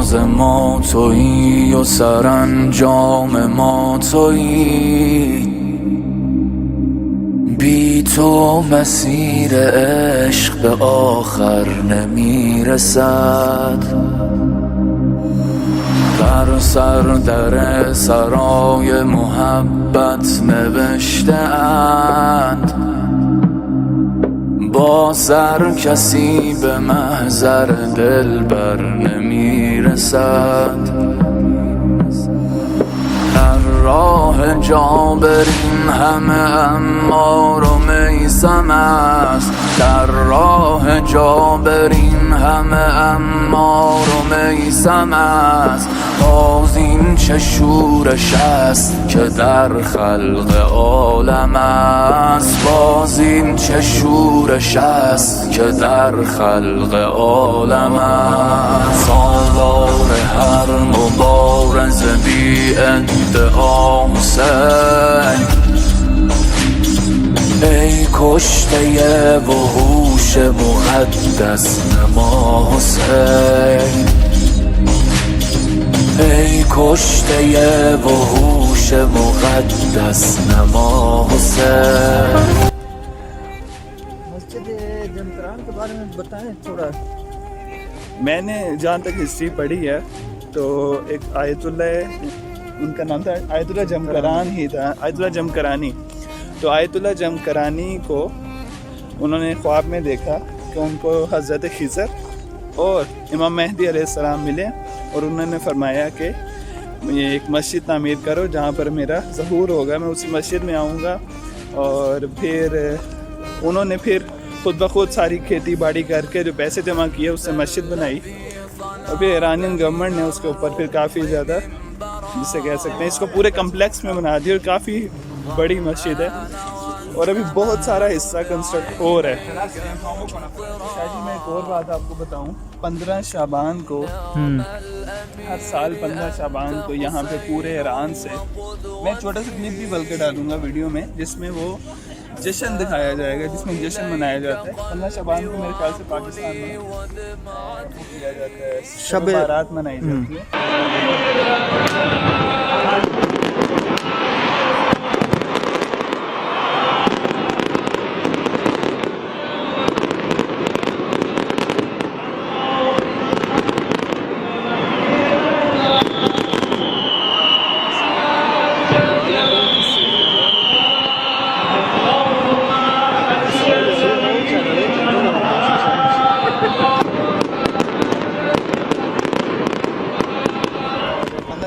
راز ما تویی و سرانجام ما تویی، بی تو مسیر عشق به آخر نمیرسد. بر سر در سرای محبت نوشته اند، با سر کسی به محضر دلبر نمیرسد. در راه جابرین همه عمار و میثم است، در راه جابرین همه عمار و میثم است. باز این چه شورش است که در خلق عالم است، باز این چه شورش است که در خلق عالم است. سالار هر مبارز بی ادعا حسین، ای کشته وحوش مقدس نما حسین، ای کشته وحوش مقدس نما حسین. مسجد جمکران کے بارے میں بتائیں تھوڑا. میں نے جہاں تک ہسٹری پڑھی ہے تو ایک آیت اللہ، ان کا نام تھا آیت اللہ جمکران ہی تھا، آیت اللہ جمکرانی. تو آیت اللہ جمکرانی کو انہوں نے خواب میں دیکھا کہ ان کو حضرت خضر اور امام مہدی علیہ السلام ملے، اور انہوں نے فرمایا کہ یہ ایک مسجد تعمیر کرو جہاں پر میرا ظہور ہوگا، میں اسی مسجد میں آؤں گا. اور پھر انہوں نے پھر خود بخود ساری کھیتی باڑی کر کے جو پیسے جمع کیے اس سے مسجد بنائی، اور پھر ایرانین گورنمنٹ نے اس کے اوپر پھر کافی زیادہ، جسے کہہ سکتے ہیں اس کو پورے کمپلیکس میں بنا دیا، اور کافی بڑی مسجد ہے، اور ابھی بہت سارا حصہ کنسٹرکٹ ہو رہا ہے. شاید میں ایک اور بات آپ کو بتاؤں، 15 شعبان کو ہر سال 15 شعبان کو یہاں پہ پورے ایران سے، میں چھوٹا سا کلپ بھی بلکہ ڈالوں گا ویڈیو میں جس میں وہ جشن دکھایا جائے گا، جس میں جشن منایا جاتا ہے. 15 شعبان کو میرے خیال سے پاکستان میں کیا جاتا ہے، شب بارات منائی جاتی ہے.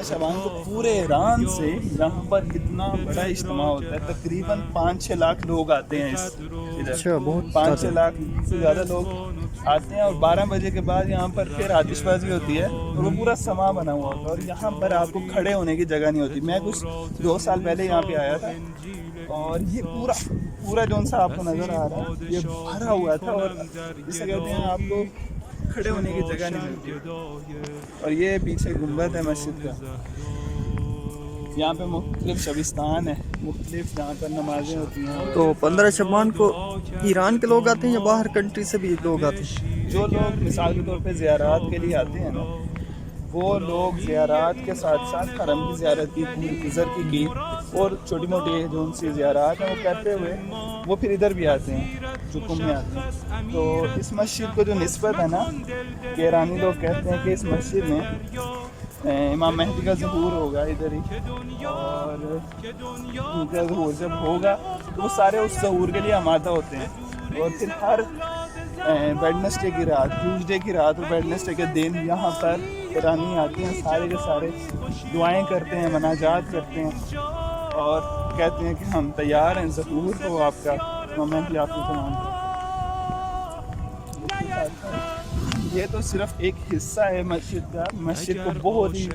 شعبان کو پورے ایران سے یہاں پر اتنا بڑا اجتماع ہوتا ہے، تقریباً 5-6 لاکھ لوگ آتے ہیں ادھر. 5-6 لاکھ سے زیادہ لوگ آتے ہیں، اور 12 بجے کے بعد یہاں پر پھر آتش بازی ہوتی ہے، اور وہ پورا سما بنا ہوا ہوتا ہے، اور یہاں پر آپ کو کھڑے ہونے کی جگہ نہیں ہوتی. میں کچھ 2 سال پہلے یہاں پہ آیا تھا، اور یہ پورا جون سا آپ کو نظر آ رہا ہے یہ بھرا ہوا تھا، اور جسے کہتے ہیں آپ کو کھڑے ہونے کی جگہ نہیں ملتی. اور یہ پیچھے گنبد ہے مسجد کا. یہاں پہ مختلف شبستان ہے، مختلف جہاں پر نمازیں ہوتی ہیں. تو 15 شعبان کو ایران کے لوگ آتے ہیں یا باہر کنٹری سے بھی لوگ آتے ہیں؟ جو لوگ مثال کے طور پہ زیارات کے لیے آتے ہیں نا، وہ لوگ زیارات کے ساتھ ساتھ حرم کی زیارت کی، پور خضر کی، اور چھوٹی موٹی جو ان سی زیارات ہیں وہ کرتے ہوئے وہ پھر ادھر بھی آتے ہیں، چکم میں آتے ہیں. تو اس مسجد کو جو نسبت ہے نا، کہ ایرانی لوگ کہتے ہیں کہ اس مسجد میں امام مہدی کا ظہور ہوگا ادھر ہی، اور ان کا ظہور جب ہوگا تو وہ سارے اس ظہور کے لیے آمادہ ہوتے ہیں. اور پھر ہر ویڈنسڈے کی رات، ٹیوزڈے کی رات اور ویڈنسڈے کے دن یہاں پر ایرانی آتے ہیں، سارے کے سارے دعائیں کرتے ہیں، مناجات کرتے ہیں، اور کہتے ہیں کہ ہم تیار ہیں، ظہور ہو آپ کا، مومنٹ آپ کو سلام. یہ تو صرف ایک حصہ ہے مسجد کا. مسجد کو بہت ہی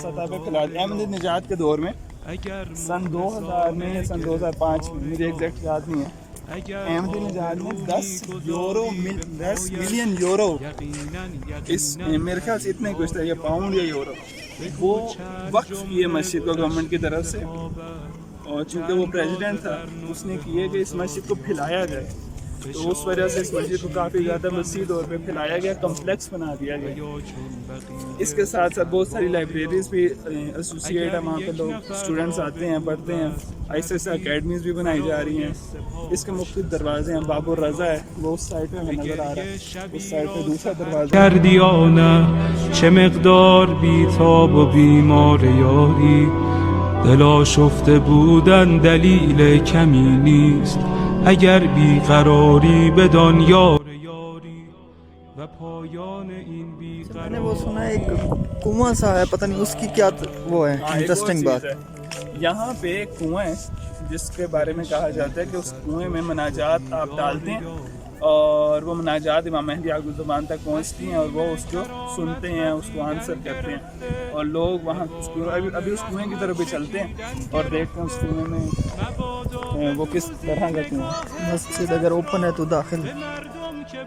سطح پہ پھیلا دیا. احمد نژاد کے دور میں سن 2000 میں یا سن 2005 میں، مجھے ایگزیکٹ یاد نہیں ہے، احمد نژاد نے 10 ملین یورو، اس میرے خیال سے اتنے کچھ تھا، یا پاؤنڈ یا یورو، وہ وقف کیے مسجد کو گورنمنٹ کی طرف سے. اور چونکہ وہ پریزیڈنٹ تھا، اس نے کیے کہ اس مسجد کو پھیلایا جائے. تو اس وجہ سے اس مسجد کو کافی زیادہ وسیع طور پہ پھیلایا گیا، کمپلیکس بنا دیا گیا۔ اس کے ساتھ ساتھ بہت ساری لائبریریز بھی ایسوسیٹ ہیں، وہاں پہ لوگ اسٹوڈنٹس آتے ہیں پڑھتے ہیں، ایسے ایسے اکیڈمیز بھی بنائی جا رہی ہیں۔ اس کے مختلف دروازے ہیں، باب الرضا ہے وہ اس سائڈ پہ ہمیں نظر آ رہا ہے، اس سائڈ پہ دوسرا دروازہ ہے۔ کردی یا نه چه مقدار بیتاب و بیمار یاری، دل آشفته بودن دلیل کمی نیست، اگر بیقراری بدان یار یاری و پایان این میں نے وہ بیقراری۔ سنا ہے ایک کنواں سا ہے، پتہ نہیں اس کی کیا وہ ہے ہاں، ایک اور انٹرسٹنگ چیز بات۔ ہے، یہاں پہ ایک کنواں ہے جس کے بارے میں کہا جاتا ہے کہ اس کنویں میں مناجات آپ ڈالتے ہیں اور وہ مناجات امام مہدی عاقب الزمان تک پہنچتی ہیں اور وہ اس کو سنتے ہیں، اس کو آنسر کرتے ہیں، اور لوگ وہاں اس کنویں ابھی اس کنویں کی طرف بھی چلتے ہیں اور دیکھتے ہیں اس کنویں میں وہ کس طرح کا کنواں ہے۔ مسجد اگر اوپن ہے تو داخل۔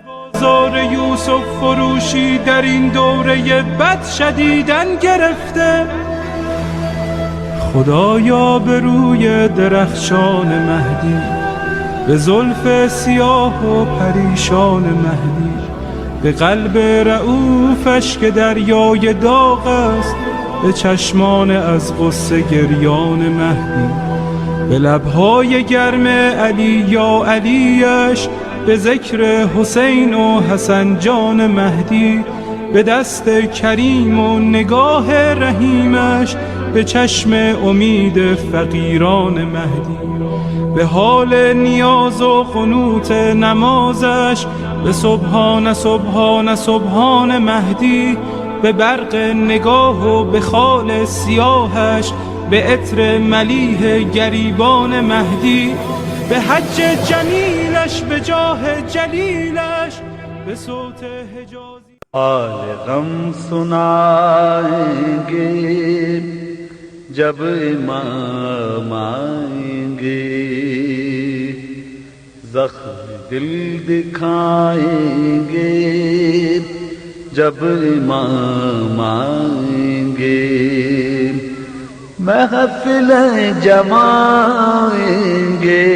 بازار یوسف فروشی در این دوره بد شدیدن گرفته، خدایا به روی درخشان مهدی، به زلف سیاه و پریشان مهدی، به قلب رعوفش که دریای داغ است، به چشمان از غصه گریان مهدی، به لبهای گرم علی یا علیش، به ذکر حسین و حسن جان مهدی، به دست کریم و نگاه رحیمش، به چشم امید فقیران مهدی، به حال نیاز و قنوت نمازش، به سبحان سبحان سبحان مهدی، به برق نگاه و به خال سیاهش، به عطر ملیح گریبان مهدی، به حج جمیلش، به جاه جلیلش، به صوت حجازی حال غم سنائیں گے جب امام آئیں گے، زخم دل دکھائیں گے جب امام آئیں گے، محفلیں جمائیں گے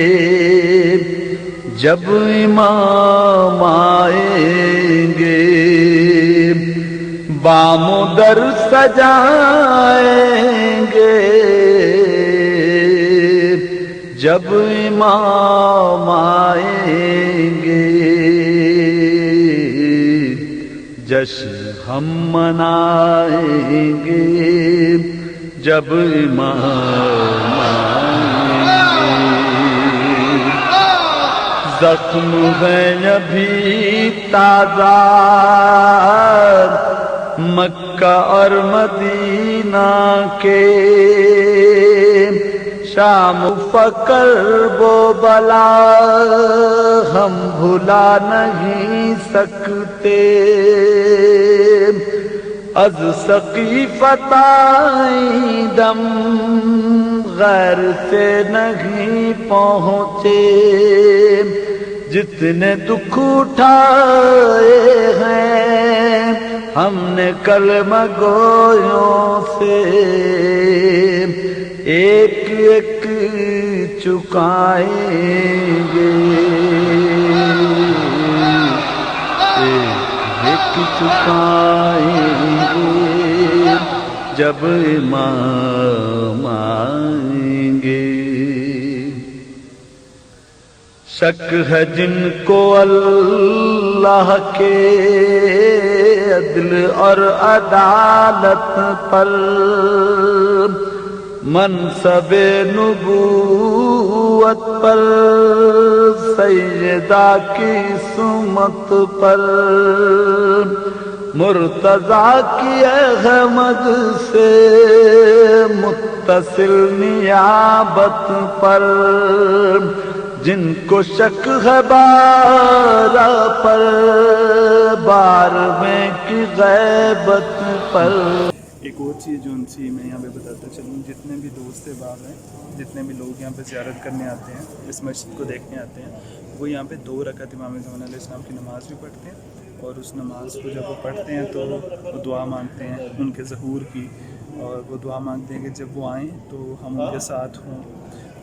جب امام آئیں گے، بام و در سجائیں گے جب امام آئیں گے، جشن ہم منائیں گے جب امام آئیں گے، زخم ہیں ابھی تازہ مکہ اور مدینہ کے، شام فقر و بلا ہم بھلا نہیں سکتے، از سقیفت آئی دم غیر سے نہیں پہنچے، جتنے دکھ اٹھائے ہیں ہم نے کلمہ گویوں سے، ایک ایک چکائیں گے، ایک چکائیں گے جب امام آئیں گے، شک ہے جن کو اللہ کے عدل اور عدالت پر، منصب نبوت پر، سیدہ کی سمت پر، مرتضیٰ کی احمد سے متصل نیابت پر، جن کو شک ہے بارہ پر، بار میں کی غیبت پر۔ ایک اور چیز جو ان سی میں یہاں پہ بتاتا چلوں، جتنے بھی دوست باغ ہیں، جتنے بھی لوگ یہاں پہ زیارت کرنے آتے ہیں، اس مسجد کو دیکھنے آتے ہیں، وہ یہاں پہ 2 رکعت امام زمان علیہ السلام کی نماز بھی پڑھتے ہیں، اور اس نماز کو جب وہ پڑھتے ہیں تو وہ دعا مانگتے ہیں ان کے ظہور کی، اور وہ دعا مانگتے ہیں کہ جب وہ آئیں تو ہم ان کے ساتھ ہوں،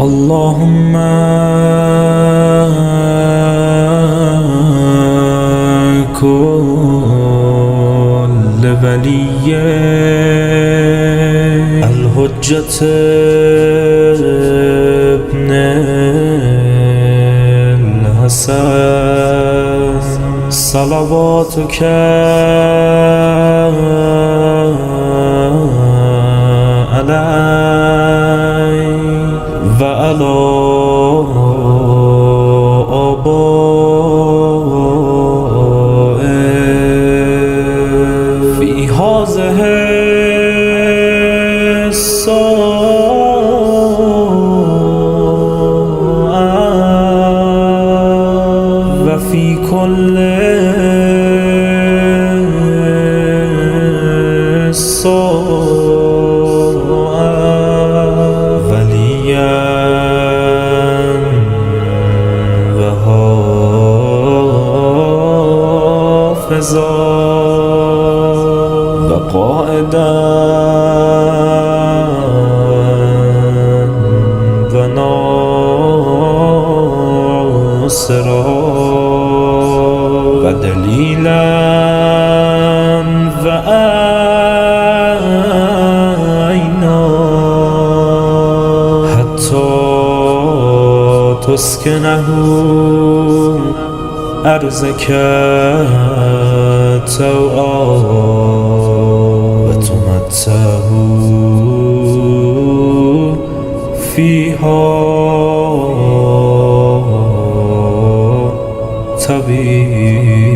اللهم كل ولي الحجة ابن الحسن صلواتك عليه وعلى آبائه في هذه الساعة وفي كل وقائدا وناصرا ودليلا وعينا حتى تسكنه أرزك توعا وتمتعه فيها طويلا.